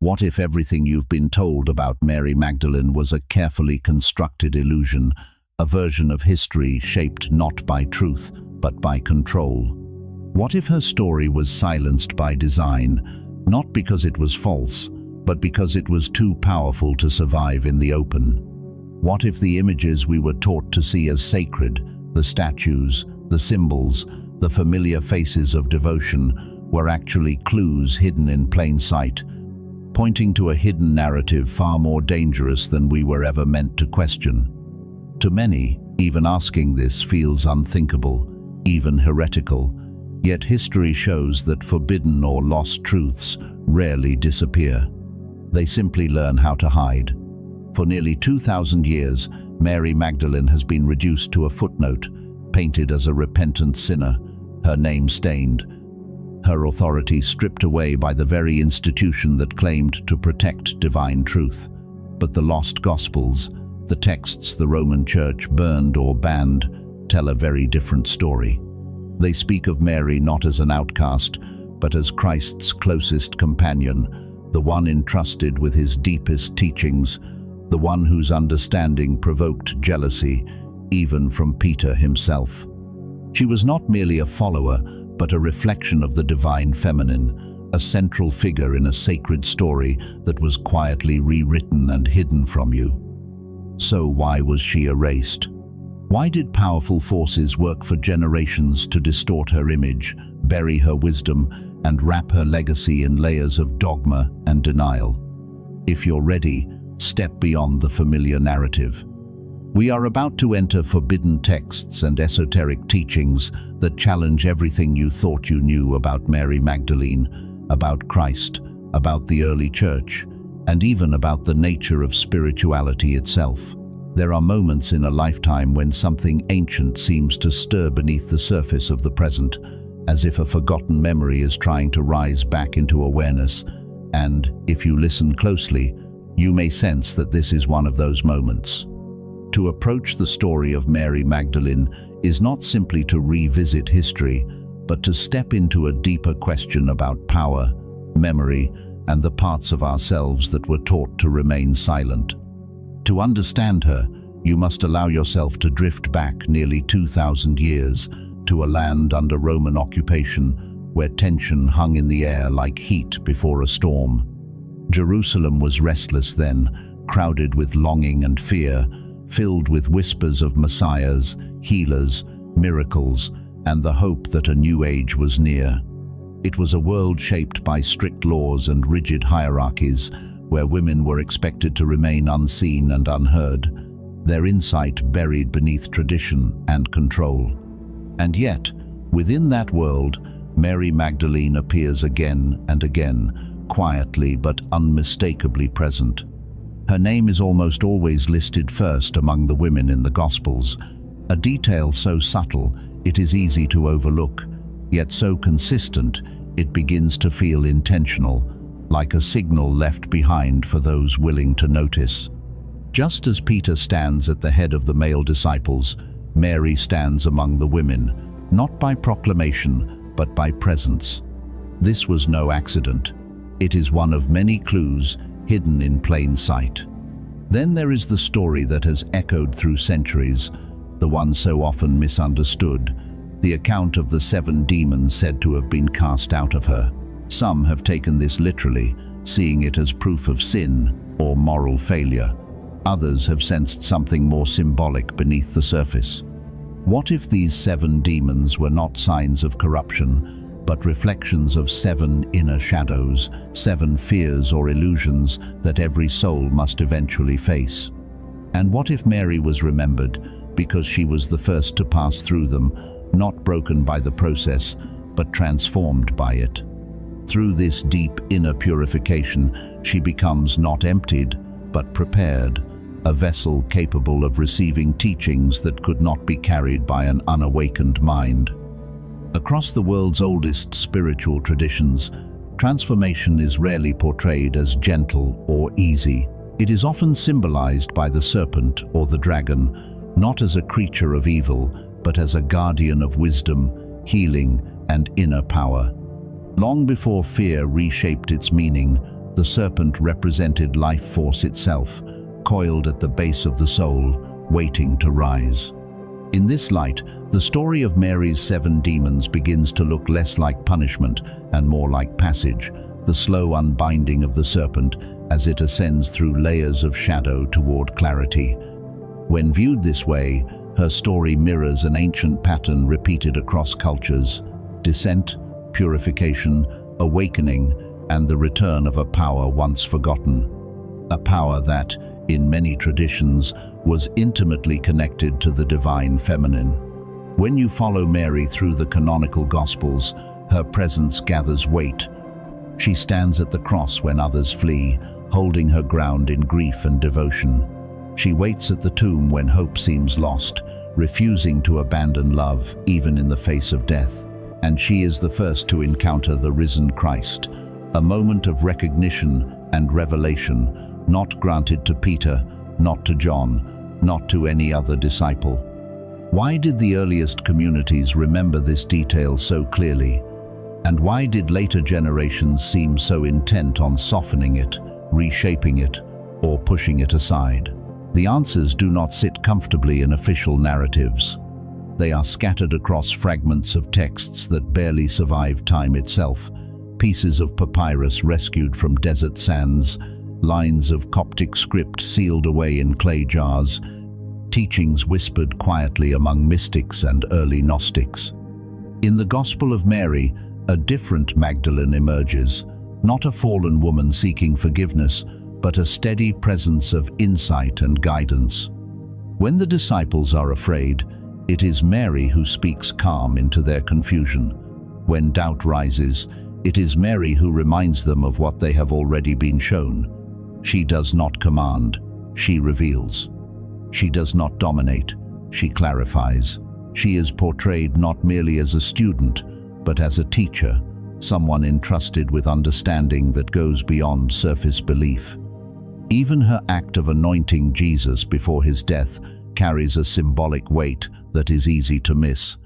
What if everything you've been told about Mary Magdalene was a carefully constructed illusion, a version of history shaped not by truth, but by control? What if her story was silenced by design, not because it was false, but because it was too powerful to survive in the open? What if the images we were taught to see as sacred, the statues, the symbols, the familiar faces of devotion, were actually clues hidden in plain sight, pointing to a hidden narrative far more dangerous than we were ever meant to question? To many, even asking this feels unthinkable, even heretical, yet history shows that forbidden or lost truths rarely disappear. They simply learn how to hide. For nearly 2,000 years, Mary Magdalene has been reduced to a footnote, painted as a repentant sinner, her name stained, her authority stripped away by the very institution that claimed to protect divine truth. But the lost Gospels, the texts the Roman Church burned or banned, tell a very different story. They speak of Mary not as an outcast, but as Christ's closest companion, the one entrusted with his deepest teachings, the one whose understanding provoked jealousy, even from Peter himself. She was not merely a follower, but a reflection of the divine feminine, a central figure in a sacred story that was quietly rewritten and hidden from you. So why was she erased? Why did powerful forces work for generations to distort her image, bury her wisdom, and wrap her legacy in layers of dogma and denial? If you're ready, step beyond the familiar narrative. We are about to enter forbidden texts and esoteric teachings that challenge everything you thought you knew about Mary Magdalene, about Christ, about the early church, and even about the nature of spirituality itself. There are moments in a lifetime when something ancient seems to stir beneath the surface of the present, as if a forgotten memory is trying to rise back into awareness, and, if you listen closely, you may sense that this is one of those moments. To approach the story of Mary Magdalene is not simply to revisit history, but to step into a deeper question about power, memory, and the parts of ourselves that were taught to remain silent. To understand her, you must allow yourself to drift back nearly 2,000 years to a land under Roman occupation where tension hung in the air like heat before a storm. Jerusalem was restless then, crowded with longing and fear, filled with whispers of messiahs, healers, miracles, and the hope that a new age was near. It was a world shaped by strict laws and rigid hierarchies, where women were expected to remain unseen and unheard, their insight buried beneath tradition and control. And yet, within that world, Mary Magdalene appears again and again, quietly but unmistakably present. Her name is almost always listed first among the women in the Gospels, a detail so subtle it is easy to overlook, yet so consistent it begins to feel intentional, like a signal left behind for those willing to notice. Just as Peter stands at the head of the male disciples, Mary stands among the women, not by proclamation, but by presence. This was no accident. It is one of many clues hidden in plain sight. Then there is the story that has echoed through centuries, the one so often misunderstood, the account of the 7 demons said to have been cast out of her. Some have taken this literally, seeing it as proof of sin or moral failure. Others have sensed something more symbolic beneath the surface. What if these 7 demons were not signs of corruption, but reflections of 7 inner shadows, 7 fears or illusions that every soul must eventually face? And what if Mary was remembered because she was the first to pass through them, not broken by the process, but transformed by it? Through this deep inner purification, she becomes not emptied, but prepared, a vessel capable of receiving teachings that could not be carried by an unawakened mind. Across the world's oldest spiritual traditions, transformation is rarely portrayed as gentle or easy. It is often symbolized by the serpent or the dragon, not as a creature of evil, but as a guardian of wisdom, healing, and inner power. Long before fear reshaped its meaning, The serpent represented life force itself, coiled at the base of the soul, waiting to rise. In this light, the story of Mary's 7 demons begins to look less like punishment and more like passage, the slow unbinding of the serpent as it ascends through layers of shadow toward clarity. When viewed this way, her story mirrors an ancient pattern repeated across cultures: descent, purification, awakening, and the return of a power once forgotten. A power that, in many traditions, was intimately connected to the divine feminine. When you follow Mary through the canonical Gospels, her presence gathers weight. She stands at the cross when others flee, holding her ground in grief and devotion. She waits at the tomb when hope seems lost, refusing to abandon love even in the face of death. And she is the first to encounter the risen Christ, a moment of recognition and revelation, not granted to Peter, not to John, not to any other disciple. Why did the earliest communities remember this detail so clearly? And why did later generations seem so intent on softening it, reshaping it, or pushing it aside? The answers do not sit comfortably in official narratives. They are scattered across fragments of texts that barely survive time itself, pieces of papyrus rescued from desert sands, lines of Coptic script sealed away in clay jars, teachings whispered quietly among mystics and early Gnostics. In the Gospel of Mary, a different Magdalene emerges, not a fallen woman seeking forgiveness, but a steady presence of insight and guidance. When the disciples are afraid, it is Mary who speaks calm into their confusion. When doubt rises, it is Mary who reminds them of what they have already been shown. She does not command, she reveals. She does not dominate, she clarifies. She is portrayed not merely as a student, but as a teacher, someone entrusted with understanding that goes beyond surface belief. Even her act of anointing Jesus before his death carries a symbolic weight that is easy to miss.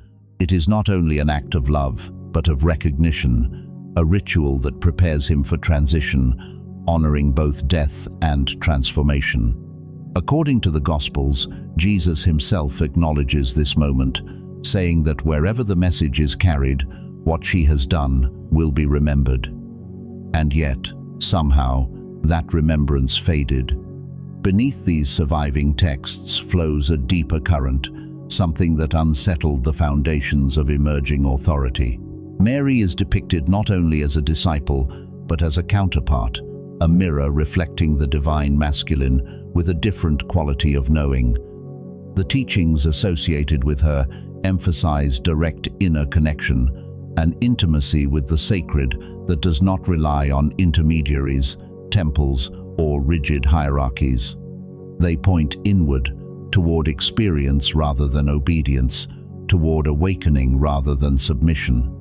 It is not only an act of love, but of recognition, a ritual that prepares him for transition, honoring both death and transformation. According to the Gospels, Jesus himself acknowledges this moment, saying that wherever the message is carried, what she has done will be remembered. And yet, somehow, that remembrance faded. Beneath these surviving texts flows a deeper current, something that unsettled the foundations of emerging authority. Mary is depicted not only as a disciple, but as a counterpart, a mirror reflecting the divine masculine with a different quality of knowing. The teachings associated with her emphasize direct inner connection, an intimacy with the sacred that does not rely on intermediaries, temples, or rigid hierarchies. They point inward, toward experience rather than obedience, toward awakening rather than submission.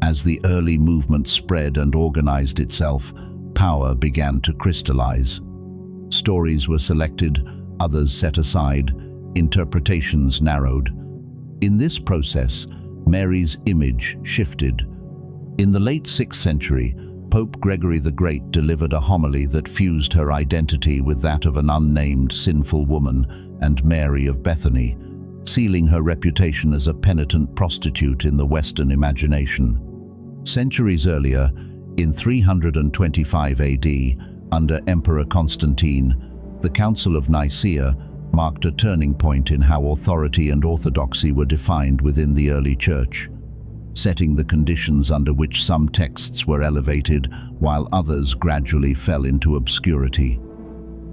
As the early movement spread and organized itself, power began to crystallize. Stories were selected, others set aside, interpretations narrowed. In this process, Mary's image shifted. In the late 6th century, Pope Gregory the Great delivered a homily that fused her identity with that of an unnamed sinful woman and Mary of Bethany, sealing her reputation as a penitent prostitute in the Western imagination. Centuries earlier, in 325 AD, under Emperor Constantine, the Council of Nicaea marked a turning point in how authority and orthodoxy were defined within the early church, setting the conditions under which some texts were elevated while others gradually fell into obscurity.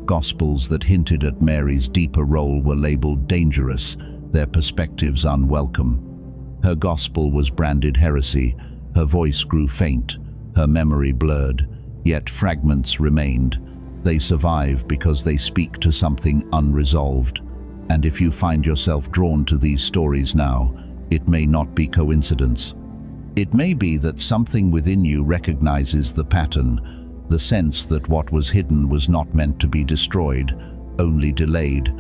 Gospels that hinted at Mary's deeper role were labeled dangerous, their perspectives unwelcome. Her gospel was branded heresy, her voice grew faint, her memory blurred, yet fragments remained. They survive because they speak to something unresolved. And if you find yourself drawn to these stories now, it may not be coincidence. It may be that something within you recognizes the pattern, the sense that what was hidden was not meant to be destroyed, only delayed,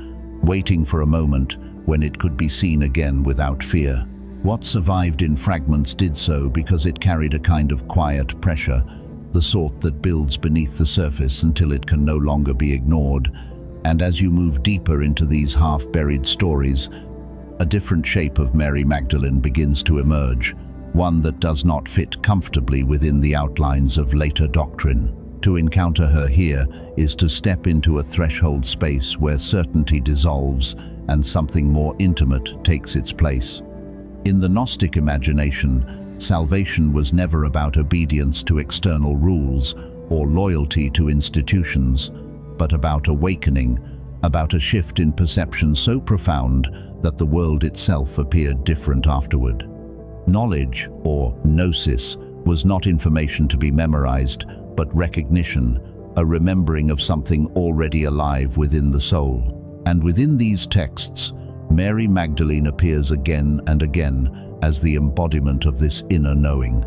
waiting for a moment when it could be seen again without fear. What survived in fragments did so because it carried a kind of quiet pressure, the sort that builds beneath the surface until it can no longer be ignored. And as you move deeper into these half-buried stories, a different shape of Mary Magdalene begins to emerge, one that does not fit comfortably within the outlines of later doctrine. To encounter her here is to step into a threshold space where certainty dissolves and something more intimate takes its place. In the Gnostic imagination, salvation was never about obedience to external rules or loyalty to institutions, but about awakening, about a shift in perception so profound that the world itself appeared different afterward. Knowledge, or gnosis, was not information to be memorized, but recognition, a remembering of something already alive within the soul. And within these texts, Mary Magdalene appears again and again as the embodiment of this inner knowing.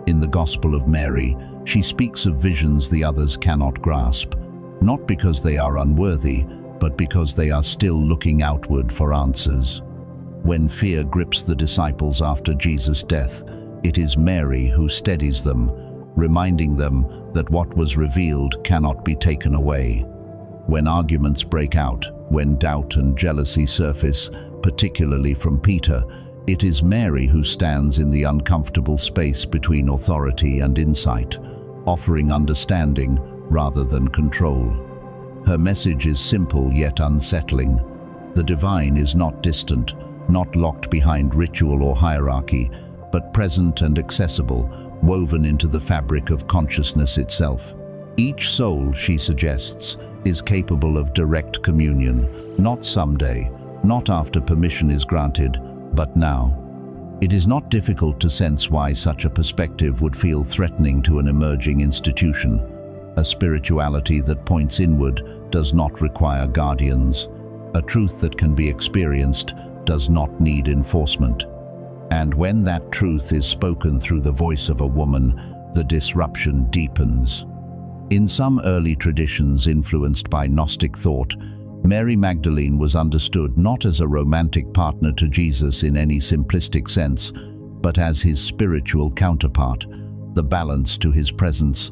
In the Gospel of Mary, she speaks of visions the others cannot grasp, not because they are unworthy, but because they are still looking outward for answers. When fear grips the disciples after Jesus' death, it is Mary who steadies them, reminding them that what was revealed cannot be taken away. When arguments break out, when doubt and jealousy surface, particularly from Peter, it is Mary who stands in the uncomfortable space between authority and insight, offering understanding rather than control. Her message is simple yet unsettling. The divine is not distant, not locked behind ritual or hierarchy, but present and accessible, woven into the fabric of consciousness itself. Each soul, she suggests, is capable of direct communion, not someday, not after permission is granted, but now. It is not difficult to sense why such a perspective would feel threatening to an emerging institution. A spirituality that points inward does not require guardians. A truth that can be experienced does not need enforcement. And when that truth is spoken through the voice of a woman, the disruption deepens. In some early traditions influenced by Gnostic thought, Mary Magdalene was understood not as a romantic partner to Jesus in any simplistic sense, but as his spiritual counterpart, the balance to his presence,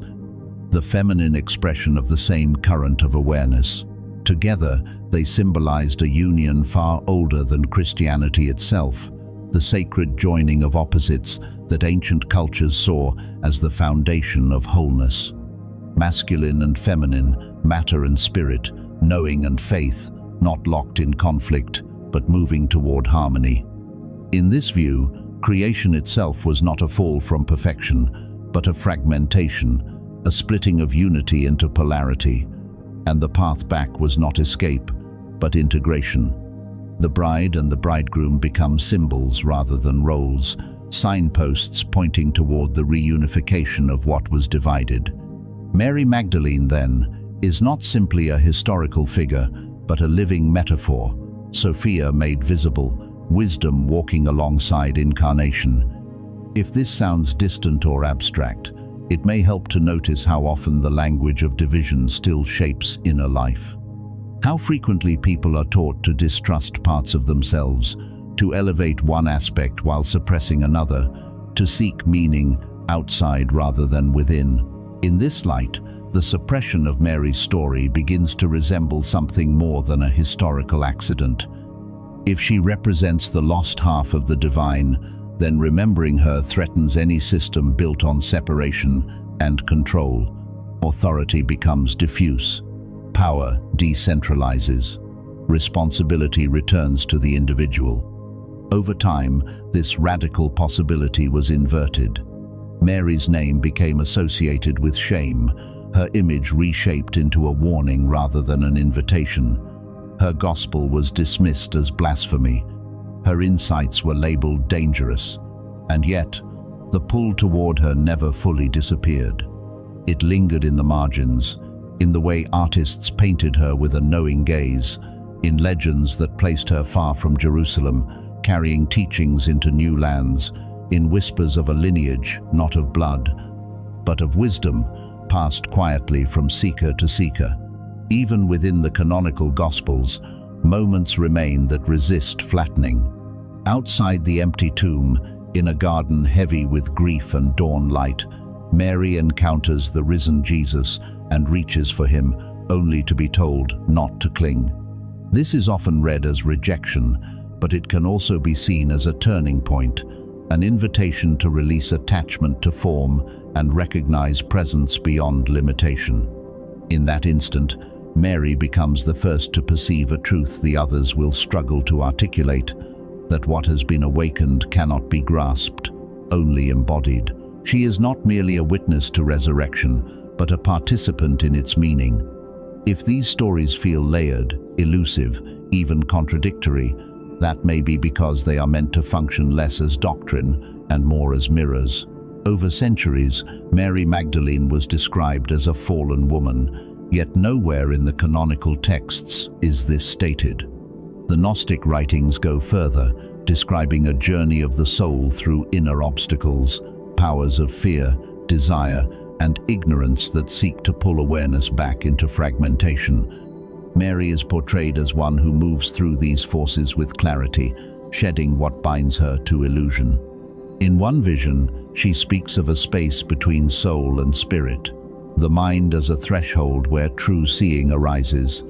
the feminine expression of the same current of awareness. Together, they symbolized a union far older than Christianity itself, the sacred joining of opposites that ancient cultures saw as the foundation of wholeness. Masculine and feminine, matter and spirit, knowing and faith, not locked in conflict, but moving toward harmony. In this view, creation itself was not a fall from perfection, but a fragmentation, a splitting of unity into polarity. And the path back was not escape, but integration. The bride and the bridegroom become symbols rather than roles, signposts pointing toward the reunification of what was divided. Mary Magdalene, then, is not simply a historical figure, but a living metaphor, Sophia made visible, wisdom walking alongside incarnation. If this sounds distant or abstract, it may help to notice how often the language of division still shapes inner life. How frequently people are taught to distrust parts of themselves, to elevate one aspect while suppressing another, to seek meaning outside rather than within. In this light, the suppression of Mary's story begins to resemble something more than a historical accident. If she represents the lost half of the divine, then remembering her threatens any system built on separation and control. Authority becomes diffuse. Power decentralizes. Responsibility returns to the individual. Over time, this radical possibility was inverted. Mary's name became associated with shame, her image reshaped into a warning rather than an invitation. Her gospel was dismissed as blasphemy. Her insights were labeled dangerous. And yet, the pull toward her never fully disappeared. It lingered in the margins, in the way artists painted her with a knowing gaze, in legends that placed her far from Jerusalem, carrying teachings into new lands, in whispers of a lineage, not of blood, but of wisdom, passed quietly from seeker to seeker. Even within the canonical Gospels, moments remain that resist flattening. Outside the empty tomb, in a garden heavy with grief and dawn light, Mary encounters the risen Jesus and reaches for him, only to be told not to cling. This is often read as rejection, but it can also be seen as a turning point, an invitation to release attachment to form and recognize presence beyond limitation. In that instant, Mary becomes the first to perceive a truth the others will struggle to articulate, that what has been awakened cannot be grasped, only embodied. She is not merely a witness to resurrection, but a participant in its meaning. If these stories feel layered, elusive, even contradictory, that may be because they are meant to function less as doctrine and more as mirrors. Over centuries, Mary Magdalene was described as a fallen woman, yet nowhere in the canonical texts is this stated. The Gnostic writings go further, describing a journey of the soul through inner obstacles, powers of fear, desire, and ignorance that seek to pull awareness back into fragmentation. Mary is portrayed as one who moves through these forces with clarity, shedding what binds her to illusion. In one vision, she speaks of a space between soul and spirit, the mind as a threshold where true seeing arises.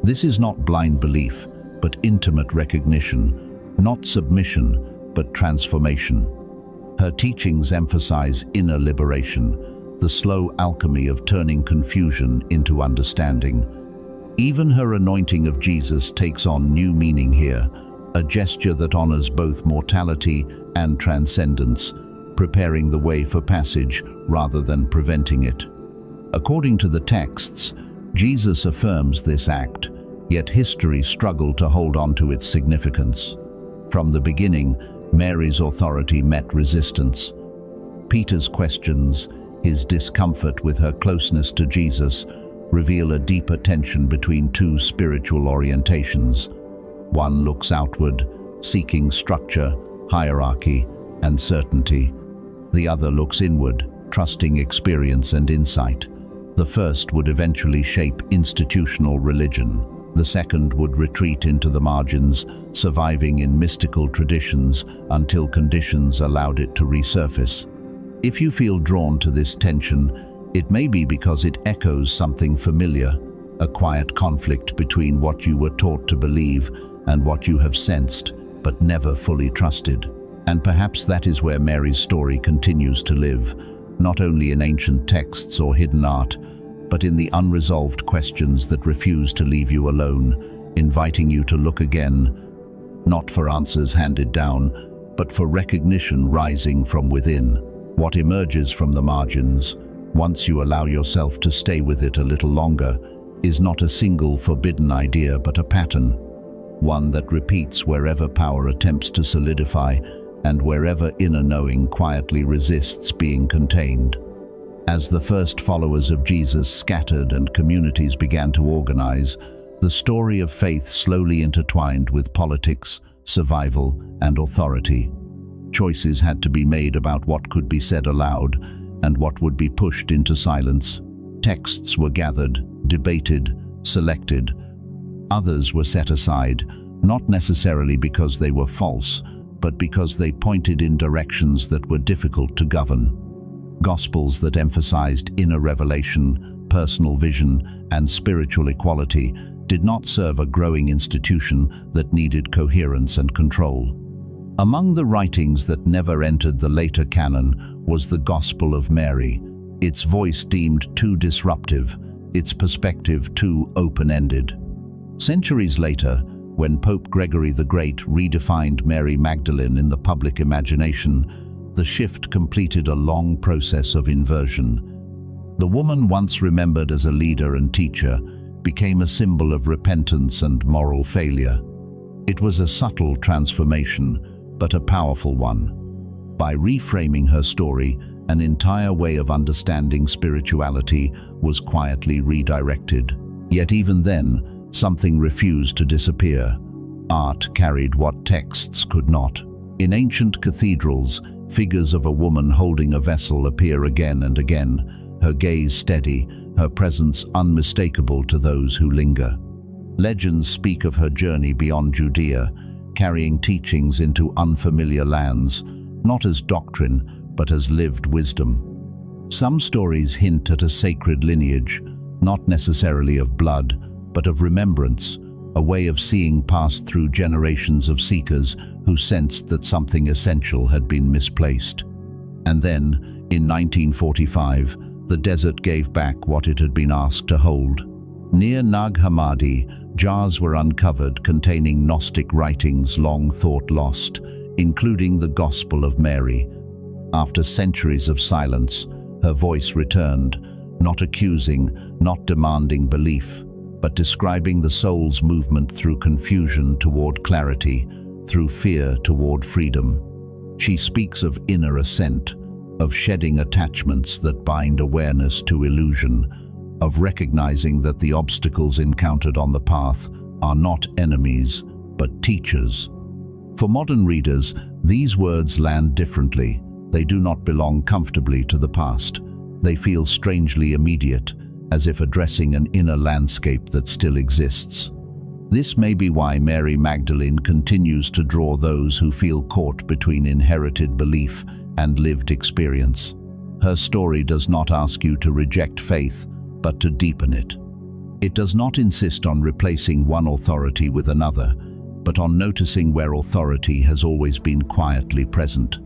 This is not blind belief, but intimate recognition, not submission, but transformation. Her teachings emphasize inner liberation, the slow alchemy of turning confusion into understanding. Even her anointing of Jesus takes on new meaning here, a gesture that honors both mortality and transcendence, preparing the way for passage rather than preventing it. According to the texts, Jesus affirms this act, yet history struggled to hold on to its significance. From the beginning, Mary's authority met resistance. Peter's questions, his discomfort with her closeness to Jesus, reveal a deeper tension between two spiritual orientations. One looks outward, seeking structure, hierarchy, and certainty. The other looks inward, trusting experience and insight. The first would eventually shape institutional religion. The second would retreat into the margins, surviving in mystical traditions until conditions allowed it to resurface. If you feel drawn to this tension, it may be because it echoes something familiar, a quiet conflict between what you were taught to believe and what you have sensed, but never fully trusted. And perhaps that is where Mary's story continues to live, not only in ancient texts or hidden art, but in the unresolved questions that refuse to leave you alone, inviting you to look again, not for answers handed down, but for recognition rising from within. What emerges from the margins, once you allow yourself to stay with it a little longer, is not a single forbidden idea but a pattern, one that repeats wherever power attempts to solidify and wherever inner knowing quietly resists being contained. As the first followers of Jesus scattered and communities began to organize, the story of faith slowly intertwined with politics, survival, and authority. Choices had to be made about what could be said aloud and what would be pushed into silence. Texts were gathered, debated, selected. Others were set aside, not necessarily because they were false, but because they pointed in directions that were difficult to govern. Gospels that emphasized inner revelation, personal vision, and spiritual equality did not serve a growing institution that needed coherence and control. Among the writings that never entered the later canon was the Gospel of Mary, its voice deemed too disruptive, its perspective too open-ended. Centuries later, when Pope Gregory the Great redefined Mary Magdalene in the public imagination, the shift completed a long process of inversion. The woman once remembered as a leader and teacher became a symbol of repentance and moral failure. It was a subtle transformation, but a powerful one. By reframing her story, an entire way of understanding spirituality was quietly redirected. Yet even then, something refused to disappear. Art carried what texts could not. In ancient cathedrals, figures of a woman holding a vessel appear again and again, her gaze steady, her presence unmistakable to those who linger. Legends speak of her journey beyond Judea, carrying teachings into unfamiliar lands, not as doctrine, but as lived wisdom. Some stories hint at a sacred lineage, not necessarily of blood, but of remembrance, a way of seeing passed through generations of seekers who sensed that something essential had been misplaced. And then, in 1945, the desert gave back what it had been asked to hold. Near Nag Hammadi, jars were uncovered containing Gnostic writings long thought lost, including the Gospel of Mary. After centuries of silence, her voice returned, not accusing, not demanding belief, but describing the soul's movement through confusion toward clarity, through fear toward freedom. She speaks of inner ascent, of shedding attachments that bind awareness to illusion, of recognizing that the obstacles encountered on the path are not enemies, but teachers. For modern readers, these words land differently. They do not belong comfortably to the past. They feel strangely immediate, as if addressing an inner landscape that still exists. This may be why Mary Magdalene continues to draw those who feel caught between inherited belief and lived experience. Her story does not ask you to reject faith, but to deepen it. It does not insist on replacing one authority with another, but on noticing where authority has always been quietly present.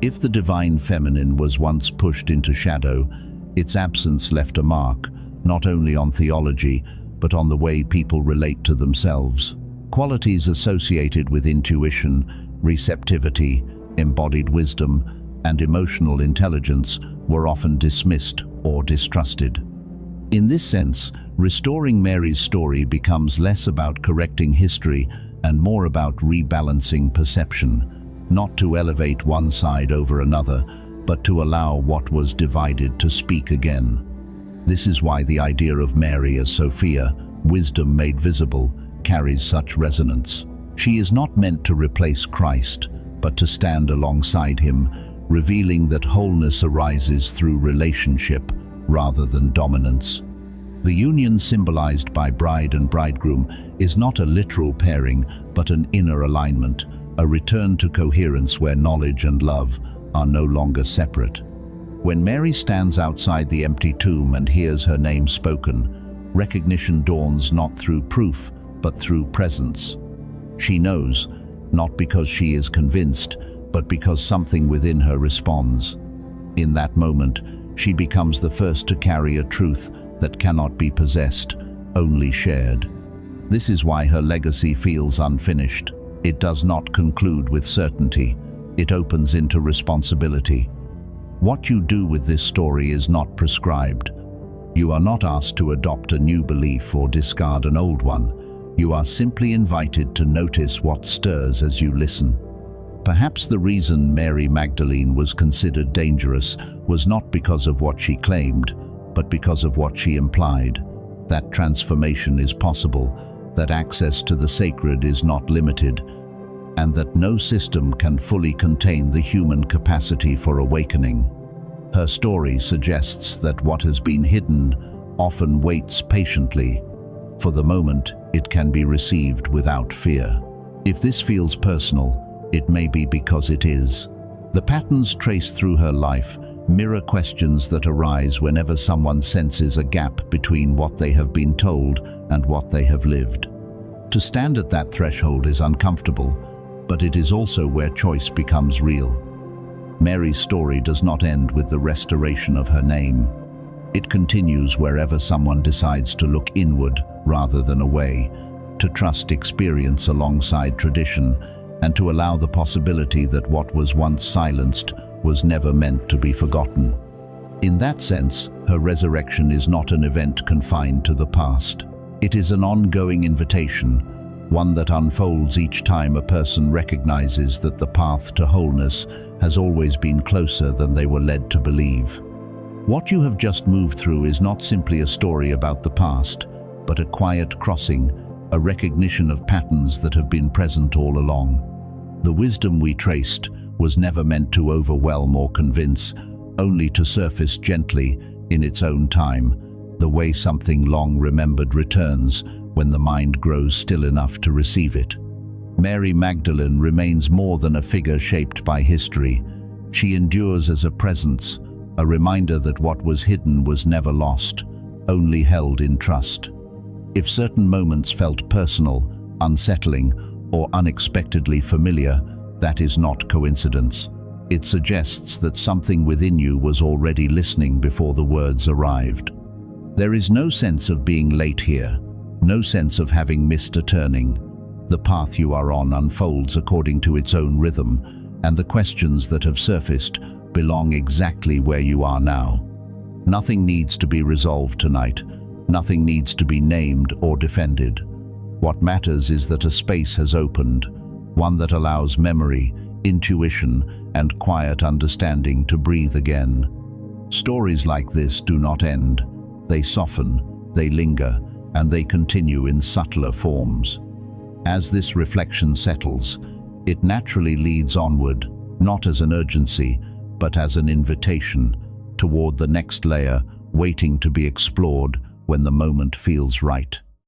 If the divine feminine was once pushed into shadow, its absence left a mark, not only on theology, but on the way people relate to themselves. Qualities associated with intuition, receptivity, embodied wisdom, and emotional intelligence were often dismissed or distrusted. In this sense, restoring Mary's story becomes less about correcting history and more about rebalancing perception, not to elevate one side over another, but to allow what was divided to speak again. This is why the idea of Mary as Sophia, wisdom made visible, carries such resonance. She is not meant to replace Christ, but to stand alongside him, revealing that wholeness arises through relationship rather than dominance. The union symbolized by bride and bridegroom is not a literal pairing, but an inner alignment, a return to coherence where knowledge and love are no longer separate. When Mary stands outside the empty tomb and hears her name spoken, recognition dawns not through proof, but through presence. She knows, not because she is convinced, but because something within her responds. In that moment, she becomes the first to carry a truth that cannot be possessed, only shared. This is why her legacy feels unfinished. It does not conclude with certainty. It opens into responsibility. What you do with this story is not prescribed. You are not asked to adopt a new belief or discard an old one. You are simply invited to notice what stirs as you listen. Perhaps the reason Mary Magdalene was considered dangerous was not because of what she claimed, but because of what she implied. That transformation is possible, that access to the sacred is not limited, and that no system can fully contain the human capacity for awakening. Her story suggests that what has been hidden often waits patiently. For the moment, it can be received without fear. If this feels personal, it may be because it is. The patterns traced through her life mirror questions that arise whenever someone senses a gap between what they have been told and what they have lived. To stand at that threshold is uncomfortable, but it is also where choice becomes real. Mary's story does not end with the restoration of her name. It continues wherever someone decides to look inward rather than away, to trust experience alongside tradition, and to allow the possibility that what was once silenced was never meant to be forgotten. In that sense, her resurrection is not an event confined to the past. It is an ongoing invitation, one that unfolds each time a person recognizes that the path to wholeness has always been closer than they were led to believe. What you have just moved through is not simply a story about the past, but a quiet crossing, a recognition of patterns that have been present all along. The wisdom we traced was never meant to overwhelm or convince, only to surface gently in its own time, the way something long remembered returns when the mind grows still enough to receive it. Mary Magdalene remains more than a figure shaped by history. She endures as a presence, a reminder that what was hidden was never lost, only held in trust. If certain moments felt personal, unsettling, or unexpectedly familiar, that is not coincidence. It suggests that something within you was already listening before the words arrived. There is no sense of being late here, no sense of having missed a turning. The path you are on unfolds according to its own rhythm, and the questions that have surfaced belong exactly where you are now. Nothing needs to be resolved tonight. Nothing needs to be named or defended. What matters is that a space has opened, one that allows memory, intuition, and quiet understanding to breathe again. Stories like this do not end. They soften, they linger, and they continue in subtler forms. As this reflection settles, it naturally leads onward, not as an urgency, but as an invitation toward the next layer, waiting to be explored when the moment feels right.